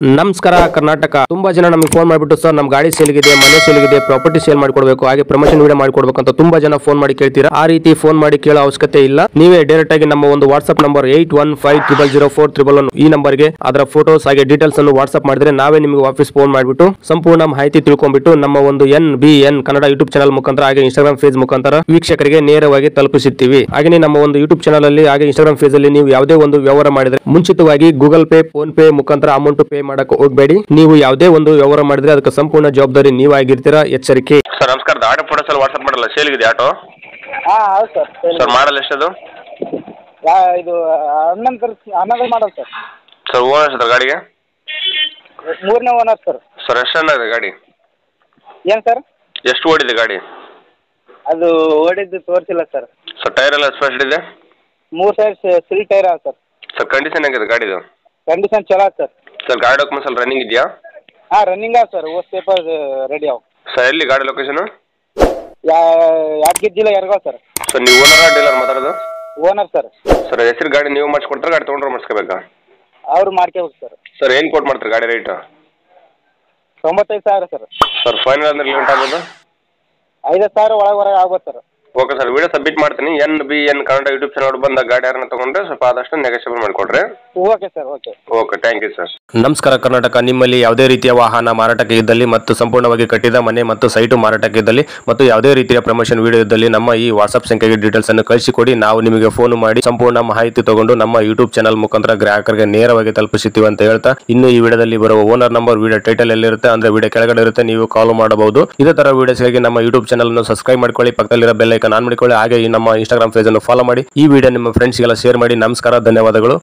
ನಮಸ್ಕಾರ ಕರ್ನಾಟಕ ತುಂಬಾ ಜನ ನಮಗೆ ಫೋನ್ ಮಾಡಿಬಿಟ್ಟು ಸರ್ ನಮ್ಮ ಗಾಡಿ ಸೇಲ್ಗಿದೆ ಮನೆ ಸೇಲ್ಗಿದೆ ಪ್ರಾಪರ್ಟಿ ಸೇಲ್ ಮಾಡಿಕೊಡ್ಬೇಕು ಹಾಗೆ ಪ್ರಮೋಷನ್ ವಿಡಿಯೋ ಮಾಡಿಕೊಡ್ಬೇಕು ಅಂತ ತುಂಬಾ ಜನ ಫೋನ್ ಮಾಡಿ ಕೇಳ್ತೀರಾ ಆ ರೀತಿ ಫೋನ್ ಮಾಡಿ ಕೇಳೋ ಅವಶ್ಯಕತೆ ಇಲ್ಲ ನೀವೇ ಡೈರೆಕ್ಟ್ ಆಗಿ ನಮ್ಮ ಒಂದು ವಾಟ್ಸ್ಆಪ್ ನಂಬರ್ 81500411 ಈ ನಂಬರ್ಗೆ ಅದರ ಫೋಟೋಸ್ ಹಾಗೆ ಡೀಟೇಲ್ಸ್ ಅನ್ನು ವಾಟ್ಸ್ಆಪ್ ಮಾಡಿದ್ರೆ ನಾವೇ ನಿಮಗೆ ವಾಪಸ್ ಫೋನ್ ಮಾಡಿಬಿಟ್ಟು ಸಂಪೂರ್ಣ ಮಾಹಿತಿ ತಿಳ್ಕೊಂಡ್ಬಿಟ್ಟು ನಮ್ಮ ಒಂದು NBN ಕನ್ನಡ ಯೂಟ್ಯೂಬ್ ಚಾನಲ್ ಮುಖಾಂತರ ಹಾಗೆ ಇನ್ಸ್ಟಾಗ್ರಾಮ್ ಪೇಜ್ ಮುಖಾಂತರ ವೀಕ್ಷಕರಿಗೆ ನೇರವಾಗಿ ತಲುಪಿಸುತ್ತೀವಿ ಹಾಗೆ ನಮ್ಮ ಒಂದು ಯೂಟ್ಯೂಬ್ ಚಾನಲ್ ಅಲ್ಲಿ ಹಾಗೆ ಇನ್ಸ್ಟಾಗ್ರಾಮ್ ಪೇಜ್ ಅಲ್ಲಿ ನೀವು ಯಾವುದೇ ಒಂದು ವ್ಯವಹಾರ ಮಾಡಿದ್ರೆ ಮುಂಚಿತವಾಗಿ ಗೂಗಲ್ ಪೇ ಫೋನ್ ಪೇ ಮುಖಾಂತರ ಅಮೌಂಟ್ ಪೇ ಮಾಡಕ್ಕೆ ಹೋಗಬೇಡಿ ನೀವು ಯಾವುದೇ ಒಂದು ವ್ಯವಹಾರ ಮಾಡಿದ್ರೆ ಅದಕ್ಕೆ ಸಂಪೂರ್ಣ ಜವಾಬ್ದಾರಿ ನೀವಾಗಿರ್ತೀರಾ ಎಚ್ಚರಿಕೆ ಸರ್ ನಮಸ್ಕಾರ ಆಟೋ ಫೋಟೋಸ್ ಎಲ್ಲ ವಾಟ್ಸಪ್ ಮಾಡಲ್ಲ ಸೇಲ್ಗಿದೆ ಆಟೋ ಹೌದು ಸರ್ ಸರ್ ಮಾಡಲ್ ಎಷ್ಟದು ಇದು ಹನ್ನೊಂದು model sir sir owner sir ಗಾಡಿಗೆ ಮೂರನೇ ಓನರ್ ಸರ್ ಸರ್ ಎಷ್ಟು ಇದೆ ಗಾಡಿ ಏನು ಸರ್ ಎಷ್ಟು ಓಡಿದೆ ಗಾಡಿ ಅದು ಓಡಿದ್ದು ತೋರಿಸಿಲ್ಲ ಸರ್ ಸರ್ ಟೈರ್ ಎಲ್ಲ ಎಷ್ಟು ಇದೆ 3 ಸೈಡ್ ಸಿಲ್ ಟೈರ್ ಅವ ಸರ್ ಸರ್ ಕಂಡೀಷನ್ ಹೆಂಗಿದೆ ಗಾಡಿದು ಕಂಡೀಷನ್ ಚಲೋ ಅದ ಸರ್ ಸರ್ ಗಾಡಿ ಡಾಕ್ಯುಮೆಂಟ್ಸ್ ಎಲ್ಲ ರನ್ನಿಂಗ್ ಇದೆಯಾ ರನ್ನಿಂಗ್ ಅವ ಸರ್ ಓಸ್ ಪೇಪರ್ ರೆಡಿ ಅವ ಸರ್ ಎಲ್ಲಿ ಗಾಡಿ ಲೊಕೇಶನ್ ಯಾದಗಿರಿ ಜಿಲ್ಲೆ ಯರಗಾವ್ ಸರ್ ಸರ್ ನೀವು ಓನರ್ ಡೀಲರ್ ಮಾತಾಡೋದು ಓನರ್ ಸರ್ ಸರ್ ಹೆಸರು ಗಾಡಿ ನೀವು ಮಾಡಿಸ್ಕೊಡ್ತಾರೆ ಗಾಡಿ ತೊಗೊಂಡ್ರೆ ಮಾಡಿಸ್ಕೋಬೇಕಾ ಅವ್ರು ಮಾಡ್ಕೋಬೇಕು ಸರ್ ಸರ್ ಏನು ಕೋಟ್ ಮಾಡ್ತಾರೆ ಗಾಡಿ ರೇಟ್ 95,000 ಸರ್ ಸರ್ ಫೈನಲ್ ಅಂದ್ರೆ ಲಿಮಿಟ್ ಆಗ್ಬೋದು 5,000 ಹೊರಗೆ ಆಗ್ಬೋದು sir okay sir video submit ಮಾಡ್ತೀನಿ NBN ಕನ್ನಡ ಯೂಟ್ಯೂಬ್ ಚಾನಲ್ ಬಂದ ಗಾಡಿ ಯಾರನ್ನ ತೊಗೊಂಡ್ರೆ ಸ್ವಲ್ಪ ಆದಷ್ಟು ನೆಗೋಷಿಯಬಲ್ ಮಾಡಿಕೊಡ್ರಿ okay sir okay thank you sir ನಮಸ್ಕಾರ ಕರ್ನಾಟಕ ನಿಮ್ಮಲ್ಲಿ ಯಾವುದೇ ರೀತಿಯ ವಾಹನ ಮಾರಾಟಕ್ಕೆ ಇದ್ದಲ್ಲಿ ಮತ್ತು ಸಂಪೂರ್ಣವಾಗಿ ಕಟ್ಟಿದ ಮನೆ ಮತ್ತು ಸೈಟು ಮಾರಾಟಕ್ಕೆ ಇದ್ದಲ್ಲಿ ಮತ್ತು ಯಾವುದೇ ರೀತಿಯ ಪ್ರಮೋಷನ್ ವಿಡಿಯೋ ಇದ್ದಲ್ಲಿ ನಮ್ಮ ಈ ವಾಟ್ಸ್ಆಪ್ ಸಂಖ್ಯೆಗೆ ಡೀಟೇಲ್ಸ್ ಅನ್ನು ಕಳಿಸಿಕೊಡಿ ನಾವು ನಿಮಗೆ ಫೋನ್ ಮಾಡಿ ಸಂಪೂರ್ಣ ಮಾಹಿತಿ ತಗೊಂಡು ನಮ್ಮ ಯೂಟ್ಯೂಬ್ ಚಾನಲ್ ಮುಖಾಂತರ ಗ್ರಾಹಕರಿಗೆ ನೇರವಾಗಿ ತಲುಪಿಸುತ್ತೀವಿ ಅಂತ ಹೇಳ್ತಾ ಇನ್ನು ಈ ವಿಡಿಯೋದಲ್ಲಿ ಬರುವ ಓನರ್ ನಂಬರ್ ವಿಡಿಯೋ ಟೈಟಲ್ ಎಲ್ಲಿರುತ್ತೆ ಅಂದ್ರೆ ವಿಡಿಯೋ ಕೆಳಗಡೆ ಇರುತ್ತೆ ನೀವು ಕಾಲ್ ಮಾಡಬಹುದು ಇದೇ ತರ ವಿಡಿಯೋಸ್ಗಾಗಿ ನಮ್ಮ ಯೂಟ್ಯೂಬ್ ಚಾನಲ್ ಅನ್ನು ಸಬ್ಸ್ಕ್ರೈಬ್ ಮಾಡ್ಕೊಳ್ಳಿ ಪಕ್ಕದಲ್ಲಿರೋ ಬೆಲ್ ಐಕಾನ್ ಆನ್ ಮಾಡಿಕೊಳ್ಳಿ ಹಾಗೆ ಈ ನಮ್ಮ ಇನ್ಸ್ಟಾಗ್ರಾಮ್ ಪೇಜ್ ಅನ್ನು ಫಾಲೋ ಮಾಡಿ ಈ ವಿಡಿಯೋ ನಿಮ್ಮ ಫ್ರೆಂಡ್ಸ್ಗೆಲ್ಲ ಶೇರ್ ಮಾಡಿ ನಮಸ್ಕಾರ ಧನ್ಯವಾದಗಳು.